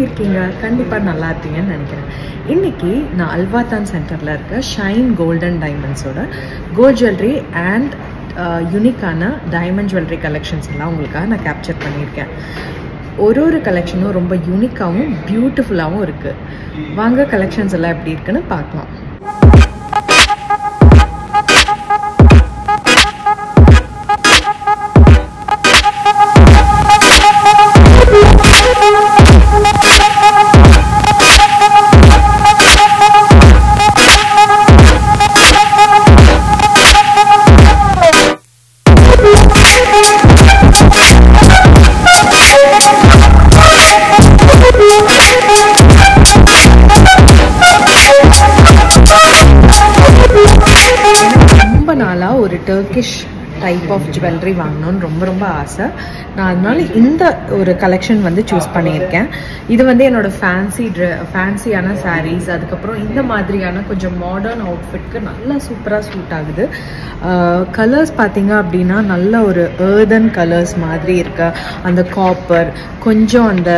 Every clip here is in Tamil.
இருக்கீங்க? கண்டிப்பாக நல்லா இருப்பீங்கன்னு நினைக்கிறேன். இன்றைக்கி நான் அல்வாதான் சென்டரில் இருக்க ஷைன் கோல்டன் டைமண்ட்ஸோட கோல்ட் ஜுவல்லரி அண்ட் யூனிக்கான டைமண்ட் ஜுவல்லரி கலெக்ஷன்ஸ் எல்லாம் உங்களுக்காக நான் கேப்சர் பண்ணியிருக்கேன். ஒரு கலெக்ஷனும் ரொம்ப யூனிக்காகவும் பியூட்டிஃபுல்லாகவும் இருக்குது. வாங்க கலெக்ஷன்ஸ் எல்லாம் எப்படி இருக்குன்னு பார்க்கலாம். ஒரு டர்க்கிஷ் டைப் ஆஃப் ஜுவல்லரி வாங்கணும்னு ரொம்ப ஆசை. நான் அதனால இந்த ஒரு கலெக்ஷன் வந்து சூஸ் பண்ணியிருக்கேன். இது வந்து என்னோட ஃபேன்சியான சாரீஸ், அதுக்கப்புறம் இந்த மாதிரியான கொஞ்சம் மாடர்ன் அவுட்ஃபிட்க்கு நல்லா சூப்பராக சூட் ஆகுது. கலர்ஸ் பார்த்தீங்க அப்படின்னா நல்ல ஒரு ஏர்தன் கலர்ஸ் மாதிரி இருக்கு. அந்த காப்பர், கொஞ்சம் அந்த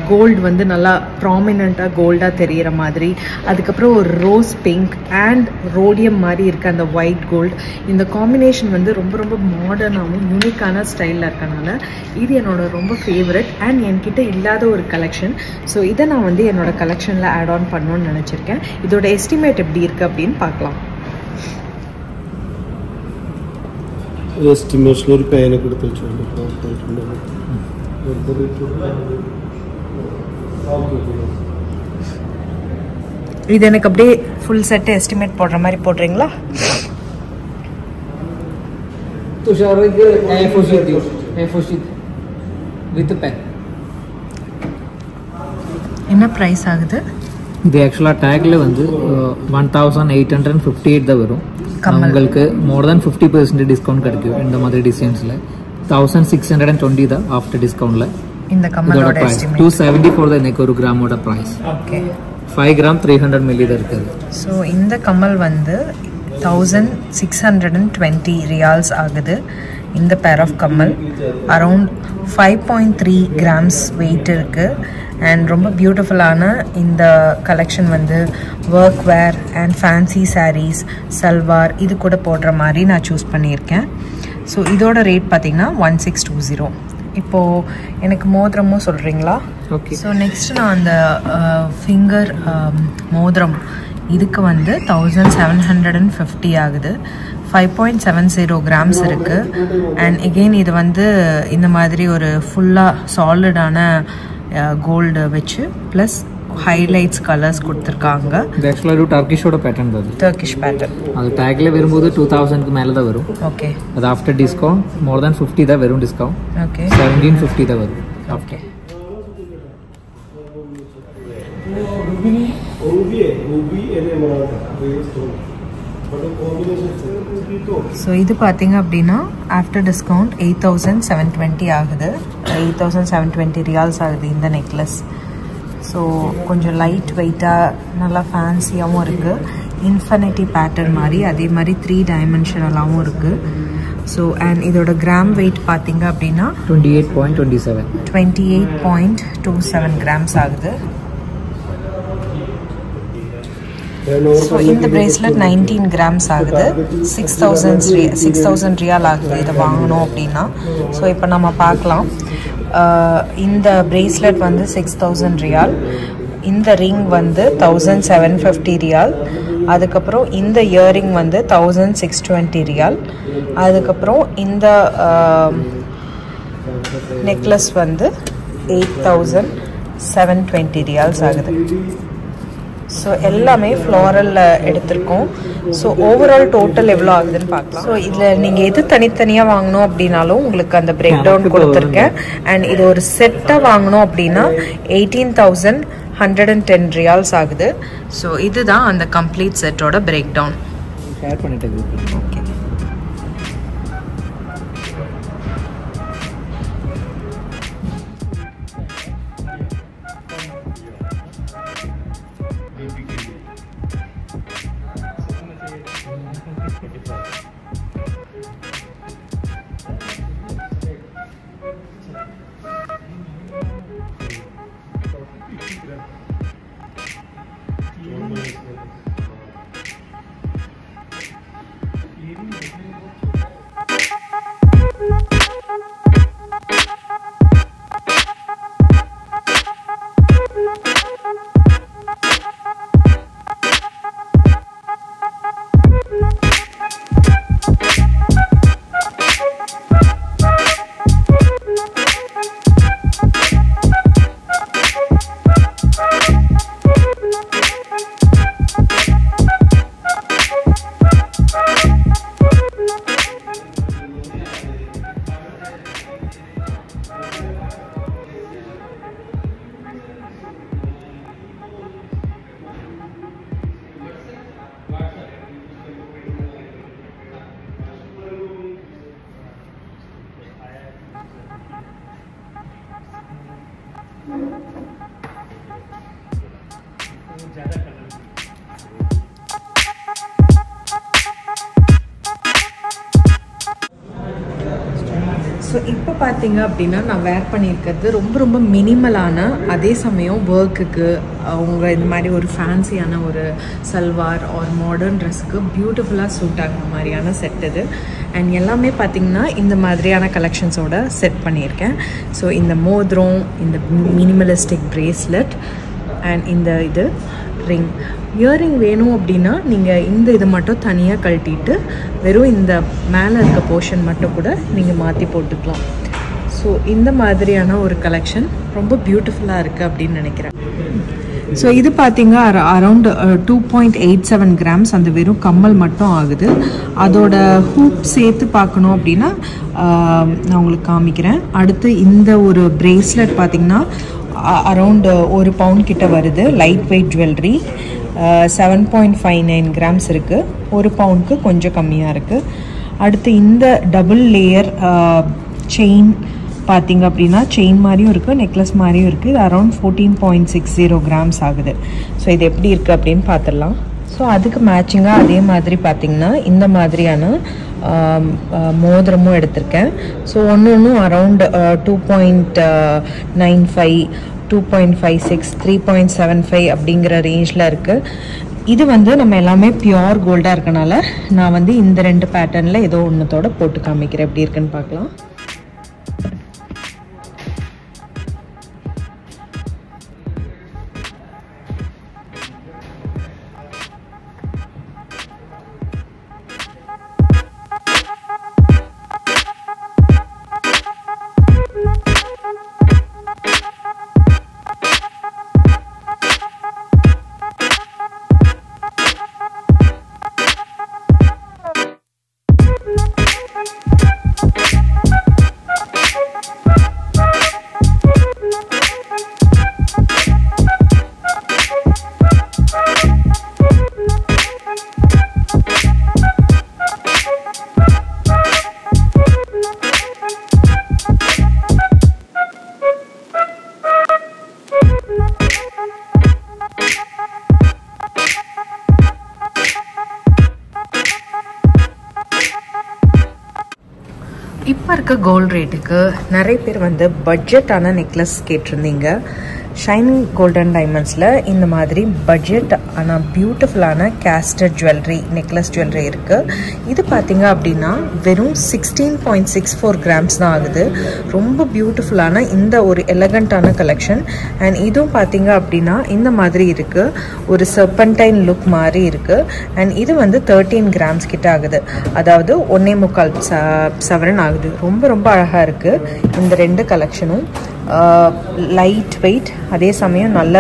கோல்டு வந்து நல்லா ப்ராமினெண்ட்டாக கோல்டாக தெரிகிற மாதிரி, அதுக்கப்புறம் ஒரு ரோஸ் பிங்க் அண்ட் ரோடியம் மாதிரி இருக்க அந்த ஒயிட் கோல்டு. இந்த காம்பினேஷன் வந்து ரொம்ப மாடர்னாகவும் யூனிக்கான ஸ்டைலில் இருக்கனால இது என்னோட ரொம்ப ஃபேவரட் அண்ட் என்கிட்ட இல்லாத ஒரு கலெக்ஷன். ஸோ இதை நான் வந்து என்னோட கலெக்ஷனில் ஆட் ஆன் பண்ணணும்னு நினச்சிருக்கேன். இதோட எஸ்டிமேட் எப்படி இருக்குது அப்படின்னு பார்க்கலாம். எஸ்டிமேஷன் ஒரு பேனை கொடுத்து வச்சுருக்கேன். இது எனக்கு அப்படியே ஃபுல் செட் எஸ்டிமேட் போடுற மாதிரி போடுறீங்களா? என்ன ப்ரைஸ் ஆகுது இது? ஆக்சுவலாக டேக்ல வந்து 1858 தான் வரும். உங்களுக்கு மோர் தென் 50% டிஸ்கவுண்ட் கிடைக்கும். இந்த மாதிரி டிசைன்ஸில் 1620 தான் ஆஃப்டர் டிஸ்கவுண்ட்ல. இந்த கம்மலோட எஸ்டிமேட் 274 தான் எனக்கு ஒரு கிராமோட ப்ரைஸ். ஓகே, 5 கிராம் 300 மில்லி தான் இருக்குது. ஸோ இந்த கம்மல் வந்து 1620 ரியால்ஸ் ஆகுது. இந்த பேர் ஆஃப் கம்மல் அரவுண்ட் 5.3 கிராம்ஸ் வெயிட் இருக்குது. அண்ட் ரொம்ப பியூட்டிஃபுல்லான இந்த கலெக்ஷன் வந்து work wear and fancy saris, salwar இது கூட போடுற மாதிரி நான் சூஸ் பண்ணியிருக்கேன். ஸோ இதோட ரேட் பார்த்தீங்கன்னா 1620. இப்போது எனக்கு மோதிரமும் சொல்கிறீங்களா? ஓகே. ஸோ நெக்ஸ்ட் நான் அந்த ஃபிங்கர் மோதிரம் இதுக்கு வந்து 1750 ஆகுது. 5.70 கிராம்ஸ் இருக்குது. அண்ட் எகெயின் இது வந்து இந்த மாதிரி ஒரு ஃபுல்லாக சாலிடான கோல்டு வச்சு ப்ளஸ் ஹைலைட்ஸ் கலர்ஸ் கொடுத்துருக்காங்க. இது ஆக்சுவலாக ஒரு டர்க்கிஷோட பேட்டர்ன் தான். Turkish pattern. அது டேக்ல வரும்போது 2000க்கு மேலே தான் வரும். ஓகே. அது ஆஃப்டர் டிஸ்கவுண்ட் மோர் தென் 50 தான் வரும் டிஸ்கவுண்ட். ஓகே. 1750 தான் வரும். ஓகே. ஸோ இது பார்த்தீங்க அப்படின்னா ஆஃப்டர் டிஸ்கவுண்ட் 8720 ஆகுது. 8720 ரியால்ஸ் ஆகுது இந்த நெக்லஸ். ஸோ கொஞ்சம் லைட் வெயிட்டாக நல்லா ஃபேன்சியாகவும் இருக்குது. இன்ஃபினிட்டி பேட்டர்ன் மாதிரி, அதே மாதிரி 3 டைமென்ஷனலாகவும் இருக்குது. ஸோ அண்ட் இதோட கிராம் வெயிட் பார்த்தீங்க அப்படின்னா 28.27 கிராம்ஸ் ஆகுது. ஸோ இந்த பிரேஸ்லெட் 19 கிராம்ஸ் ஆகுது. 6000 ரியால் ஆகுது இதை வாங்கணும் அப்படின்னா. ஸோ இப்போ நம்ம பார்க்கலாம். இந்த பிரேஸ்லெட் வந்து 6000 ரியால், இந்த ரிங் வந்து 1750 ரியால், அதுக்கப்புறம் இந்த இயரிங் வந்து 1620 ரியால், அதுக்கப்புறம் இந்த நெக்லஸ் வந்து 8720 ரியால்ஸ் ஆகுது. ஸோ எல்லாமே ஃப்ளாரலில் எடுத்திருக்கோம். ஸோ ஓவரால் டோட்டல் எவ்வளோ ஆகுதுன்னு பார்க்கலாம். ஸோ இதில் நீங்கள் எது தனித்தனியாக வாங்கணும் அப்படின்னாலும் உங்களுக்கு அந்த பிரேக் டவுன் கொடுத்துருக்கேன். அண்ட் இது ஒரு செட்டாக வாங்கணும் அப்படின்னா 18,110 ரியால்ஸ் ஆகுது. ஸோ இதுதான் அந்த கம்ப்ளீட் செட்டோட பிரேக் டவுன். ஷேர் பண்ணிட்டு ஓகே. ஸோ இப்போ பார்த்தீங்க அப்படின்னா நான் வேர் பண்ணியிருக்கிறது ரொம்ப மினிமலான, அதே சமயம் ஒர்க்குக்கு அவங்க இந்த மாதிரி ஒரு ஃபேன்சியான ஒரு சல்வார் ஆர் மாடர்ன் ட்ரெஸ்ஸுக்கு பியூட்டிஃபுல்லாக சூட் ஆகிற மாதிரியான செட் இது. அண்ட் எல்லாமே பார்த்திங்கன்னா இந்த மாதிரியான கலெக்ஷன்ஸோட செட் பண்ணியிருக்கேன். ஸோ இந்த மோதிரம், இந்த மினிமலிஸ்டிக் பிரேஸ்லெட் அண்ட் இந்த இது ரிங். இயரிங் வேணும் அப்படின்னா நீங்கள் இந்த இது மட்டும் தனியாக கழட்டிட்டு வெறும் இந்த மேலே இருக்க போர்ஷன் மட்டும் கூட நீங்கள் மாற்றி போட்டுக்கலாம். ஸோ இந்த மாதிரியான ஒரு கலெக்ஷன் ரொம்ப பியூட்டிஃபுல்லாக இருக்குது அப்படின்னு நினைக்கிறேன். ஸோ இது பார்த்தீங்க அரவுண்ட் 2.87 grams அந்த வெறும் கம்மல் மட்டும் ஆகுது. அதோட ஹூப் சேர்த்து பார்க்கணும் அப்படின்னா நான் உங்களுக்கு காமிக்கிறேன். அடுத்து இந்த ஒரு பிரேஸ்லெட் பார்த்திங்கன்னா அரவுண்ட் 1 pound கிட்ட வருது. லைட் வெயிட் ஜுவல்லரி 7.59 grams இருக்குது. 1 poundக்கு கொஞ்சம் கம்மியாக இருக்குது. அடுத்து இந்த டபுள் லேயர் செயின் பார்த்திங்க அப்படின்னா செயின் மாதிரியும் இருக்குது, நெக்லஸ் மாதிரியும் இருக்குது. இது அரவுண்ட் 14.60 grams ஆகுது. ஸோ இது எப்படி இருக்குது அப்படின்னு பார்த்துடலாம். ஸோ அதுக்கு மேட்சிங்காக அதே மாதிரி பார்த்திங்கன்னா இந்த மாதிரியான மோதிரமும் எடுத்திருக்கேன். ஸோ ஒன்று அரவுண்ட் 2.95, 2.56, 3.75 அப்படிங்கிற ரேஞ்சில் இருக்குது. இது வந்து நம்ம எல்லாமே பியோர் கோல்டாக இருக்கனால நான் வந்து இந்த 2 பேட்டர்னில் ஏதோ ஒன்றத்தோட போட்டு காமிக்கிறேன். எப்படி இருக்குன்னு பார்க்கலாம். இப்போ இருக்க கோல்ட் ரேட்டுக்கு நிறைய பேர் வந்து பட்ஜெட்டான நெக்லஸ் கேட்டிருந்தீங்க. ஷைனிங் கோல்டன் டைமண்ட்ஸில் இந்த மாதிரி பட்ஜெட் ஆனால் பியூட்டிஃபுல்லான கேஸ்டட் ஜுவல்லரி, நெக்லஸ் ஜுவல்லரி இருக்குது. இது பார்த்திங்க அப்படின்னா வெறும் 16.64 grams தான் ஆகுது. ரொம்ப பியூட்டிஃபுல்லான இந்த ஒரு எலகண்ட்டான கலெக்ஷன். அண்ட் இதுவும் பார்த்திங்க அப்படின்னா இந்த மாதிரி இருக்குது, ஒரு சர்பன்டைன் லுக் மாதிரி இருக்குது. அண்ட் இது வந்து 13 grams கிட்ட ஆகுது, அதாவது 1.25 சவரன் ஆகுது. ரொம்ப அழகாக இருக்குது இந்த 2 கலெக்ஷனும். லைட் வெயிட், அதே சமயம் நல்ல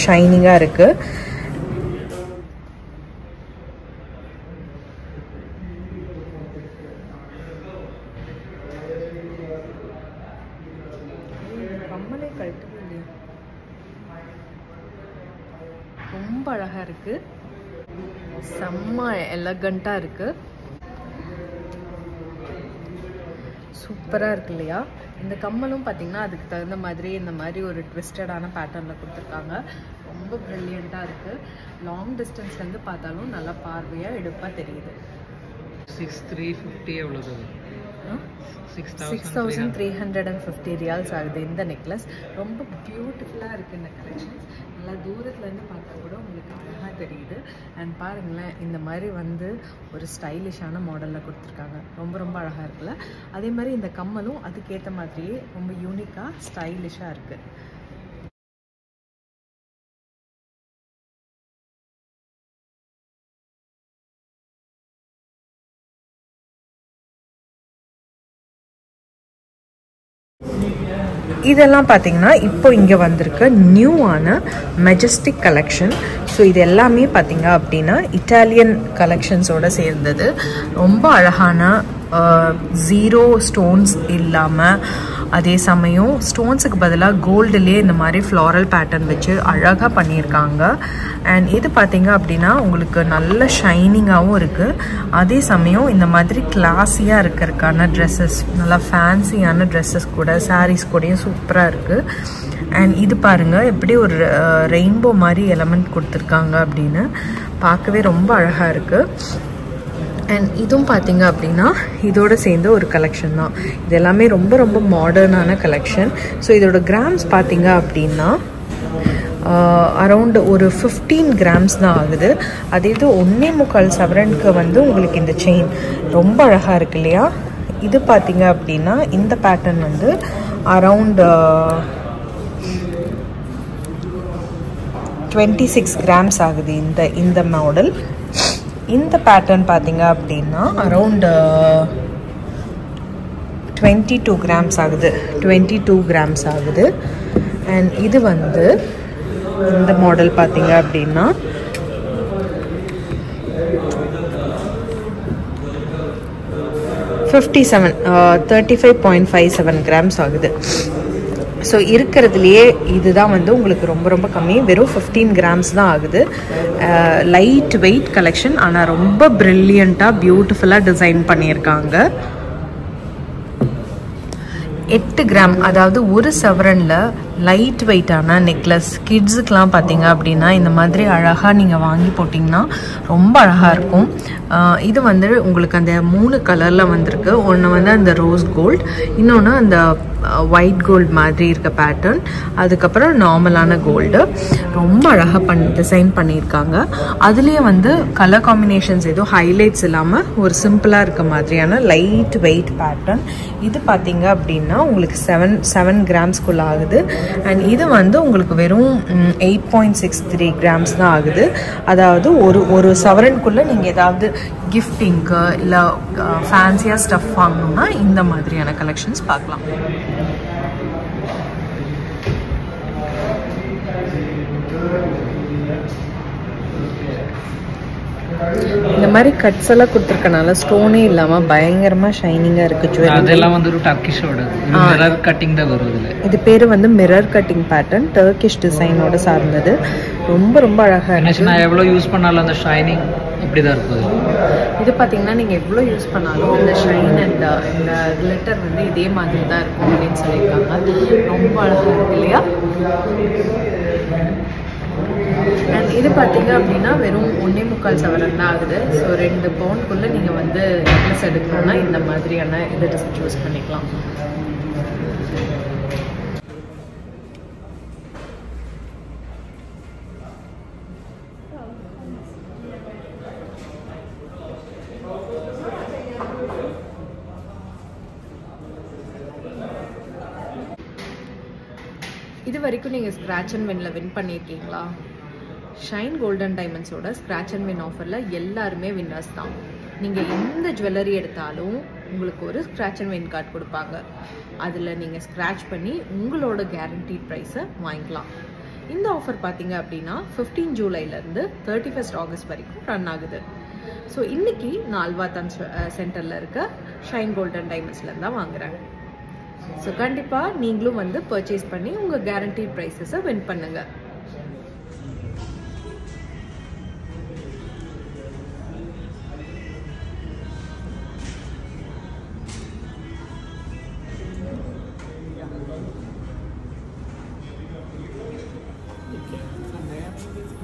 ஷைனிங்காக இருக்குது. கம்மலே கழட்டவே இல்லையா, ரொம்ப அழகாக இருக்குது, செம்ம எலகண்ட்டாக இருக்குது, சூப்பராக இருக்கு இல்லையா. இந்த கம்மலும் பார்த்தீங்கன்னா அதுக்கு தகுந்த மாதிரி இந்த மாதிரி ஒரு ட்விஸ்டடான பேட்டர்னில் கொடுத்துருக்காங்க. ரொம்ப ப்ரில்லியண்ட்டாக இருக்குது. லாங் டிஸ்டன்ஸ்லேருந்து பார்த்தாலும் நல்லா பார்வையாக எடுப்பாக தெரியுது. 6350 எவ்வளோ 6,350 ரியால்ஸ் ஆகுது இந்த நெக்லஸ். ரொம்ப பியூட்டிஃபுல்லாக இருக்குது இந்த கலெக்ஷன்ஸ். நல்லா தூரத்துலேருந்து பார்த்தா கூட உங்களுக்கு அழகாக தெரியுது. அண்ட் பாருங்களேன், இந்த மாதிரி வந்து ஒரு ஸ்டைலிஷான மாடலில் கொடுத்துருக்காங்க. ரொம்ப ரொம்ப அழகாக இருக்குல்ல. அதே மாதிரி இந்த கம்மலும் அதுக்கேற்ற மாதிரியே ரொம்ப யூனிக்காக ஸ்டைலிஷாக இருக்குது. இதெல்லாம் பார்த்தீங்கன்னா இப்போ இங்கே வந்திருக்க நியூவான மெஜஸ்டிக் கலெக்ஷன். ஸோ இது எல்லாமே பார்த்தீங்க அப்படின்னா இட்டாலியன் கலெக்ஷன்ஸோடு சேர்ந்தது. ரொம்ப அழகான ஜீரோ ஸ்டோன்ஸ் இல்லாமல், அதே சமயம் ஸ்டோன்ஸுக்கு பதிலாக கோல்டுலேயே இந்த மாதிரி ஃப்ளாரல் பேட்டர்ன் வச்சு அழகாக பண்ணியிருக்காங்க. அண்ட் இது பார்த்தீங்க அப்படின்னா உங்களுக்கு நல்ல ஷைனிங்காகவும் இருக்குது. அதே சமயம் இந்த மாதிரி கிளாஸியாக இருக்கிறதுக்கான ட்ரெஸ்ஸஸ், நல்லா ஃபேன்சியான ட்ரெஸ்ஸஸ் கூட சாரீஸ் கூடயும் சூப்பராக இருக்குது. அண்ட் இது பாருங்கள் எப்படி ஒரு ரெயின்போ மாதிரி எலமெண்ட் கொடுத்துருக்காங்க அப்படின்னு, பார்க்கவே ரொம்ப அழகாக இருக்குது. அண்ட் இதுவும் பார்த்தீங்க அப்படின்னா இதோட சேர்ந்து ஒரு கலெக்ஷன் தான். இது எல்லாமே ரொம்ப ரொம்ப மாடர்னான கலெக்ஷன். ஸோ இதோட கிராம்ஸ் பார்த்தீங்க அப்படின்னா அரௌண்ட் ஒரு 15 கிராம்ஸ் தான் ஆகுது. அதே இது 1.25 சவரனுக்கு வந்து உங்களுக்கு இந்த செயின் ரொம்ப அழகாக இருக்கு இல்லையா. இது பார்த்தீங்க அப்படின்னா இந்த பேட்டர்ன் வந்து அரௌண்ட் 26 கிராம்ஸ் ஆகுது இந்த மாடல். இந்த பேட்டர்ன் பார்த்தீங்க அப்படின்னா அரௌண்ட் 22 கிராம்ஸ் ஆகுது. 22 கிராம்ஸ் ஆகுது. அண்ட் இது வந்து இந்த மாடல் பார்த்தீங்க அப்படின்னா 35.57 கிராம்ஸ் ஆகுது. ஸோ இருக்கிறதுலையே இதுதான் வந்து உங்களுக்கு ரொம்ப ரொம்ப கம்மி. வெறும் 15 கிராம்ஸ் தான் ஆகுது. லைட் வெயிட் கலெக்ஷன், ஆனால் ரொம்ப ப்ரில்லியண்ட்டாக பியூட்டிஃபுல்லாக டிசைன் பண்ணியிருக்காங்க. 8 கிராம், அதாவது ஒரு சவரனில் லைட் வெயிட்டான நெக்லஸ் கிட்ஸுக்கெலாம் பார்த்தீங்க அப்படின்னா இந்த மாதிரி அழகாக நீங்கள் வாங்கி போட்டிங்கன்னா ரொம்ப அழகாக இருக்கும். இது வந்து உங்களுக்கு அந்த 3 கலரில் வந்திருக்கு. ஒன்று வந்து அந்த ரோஸ் கோல்ட், இன்னொன்று அந்த ஒயிட் கோல்டு மாதிரி இருக்க பேட்டர்ன், அதுக்கப்புறம் நார்மலான கோல்டு. ரொம்ப அழகாக டிசைன் பண்ணியிருக்காங்க. அதுலேயே வந்து கலர் காம்பினேஷன்ஸ் எதுவும் ஹைலைட்ஸ் இல்லாமல் ஒரு சிம்பிளாக இருக்க மாதிரியான லைட் வெயிட் பேட்டர்ன். இது பார்த்தீங்க அப்படின்னா உங்களுக்கு 7 கிராம்ஸ்குள்ள ஆகுது. அண்ட் இது வந்து உங்களுக்கு வெறும் 8.63 கிராம்ஸ் தான் ஆகுது. அதாவது ஒரு சவரனுக்குள்ளே நீங்கள் ஏதாவது கிஃப்டிங்க்கு இல்லை ஃபேன்சியாக ஸ்டஃப் வாங்கணும்னா இந்த மாதிரியான கலெக்ஷன்ஸ் பார்க்கலாம். இந்த மாதிரி கட்ஸ் எல்லாம் கொடுத்துருக்கனால ஸ்டோனே இல்லாம பயங்கரமா ஷைனிங்கா இருக்கு ஜுவல்லரி. அதெல்லாம் வந்து ஒரு டர்க்கிஷோட மிரர் கட்டிங் தான் வருது. இது பேரு வந்து மிரர் கட்டிங் பேட்டர்ன், டர்க்கிஷ் டிசைனோட சார்ந்தது. ரொம்ப ரொம்ப அழகா இருக்கு. நான் எவ்வளவு யூஸ் பண்ணாலும் அந்த ஷைனிங் இப்படிதான் இருக்குது. இது பாத்தீங்கன்னா நீங்க எவ்வளவு யூஸ் பண்ணாலும் இந்த ஷைன் அண்ட் இந்த கிளிட்டர் வந்து இதே மாதிரி தான் இருக்கும் அப்படின்னு சொல்லியிருக்காங்க. ரொம்ப அழகா இருக்கு இல்லையா. அண்ட் இது பார்த்தீங்க அப்படின்னா வெறும் 1.25 சவரன் தான் ஆகுது. ஸோ 2 பவுண்டுக்குள்ளே நீங்கள் வந்து நெக்லஸ் எடுக்கணும்னா இந்த மாதிரியான இதை சூஸ் பண்ணிக்கலாம். இது வரைக்கும் நீங்கள் ஸ்க்ராட்ச் அண்ட் வின்ல வின் பண்ணியிருக்கீங்களா? ஷைன் கோல்டன் டைமண்ட்ஸோட ஸ்க்ராட்ச் அண்ட் வின் ஆஃபரில் எல்லாருமே வின்னர்ஸ் தான். நீங்கள் எந்த ஜுவல்லரி எடுத்தாலும் உங்களுக்கு ஒரு ஸ்க்ராட்ச் அண்ட் வின் கார்டு கொடுப்பாங்க. அதில் நீங்கள் ஸ்க்ராட்ச் பண்ணி உங்களோட கேரண்டீட் ப்ரைஸை வாங்கிக்கலாம். இந்த ஆஃபர் பார்த்தீங்க அப்படின்னா 15 ஜூலைலேருந்து 31 ஆகஸ்ட் வரைக்கும் ரன் ஆகுது. ஸோ இன்றைக்கி நான் அல்வாதான் சென்டரில் இருக்க ஷைன் கோல்டன் டைமண்ட்ஸ்லேருந்து தான் வாங்குகிறேன். ஸோ கண்டிப்பாக நீங்களும் வந்து பர்ச்சேஸ் பண்ணி உங்கள் கேரண்டீட் ப்ரைஸஸை வின் பண்ணுங்கள்.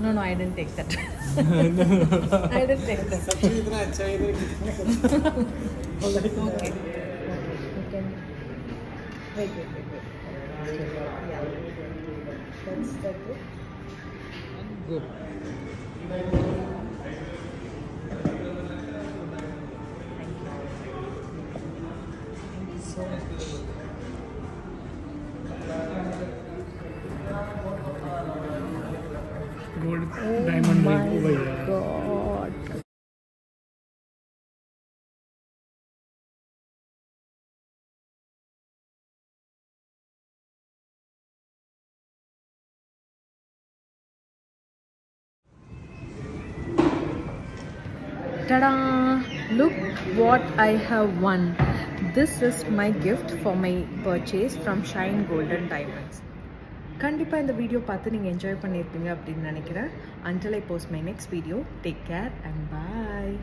No, I didn't take that. I didn't take that. Okay. Wait. Yeah. That's the good. Go. Thank you so much. Gold diamond ring over here. God. Ta-da! Look what I have won. This is my gift for my purchase from Shine Golden Diamonds. கண்டிப்பாக இந்த வீடியோ பார்த்து நீங்கள் என்ஜாய் பண்ணியிருப்பீங்க அப்படின்னு நினைக்கிறேன். Until I post my next video, take care and bye.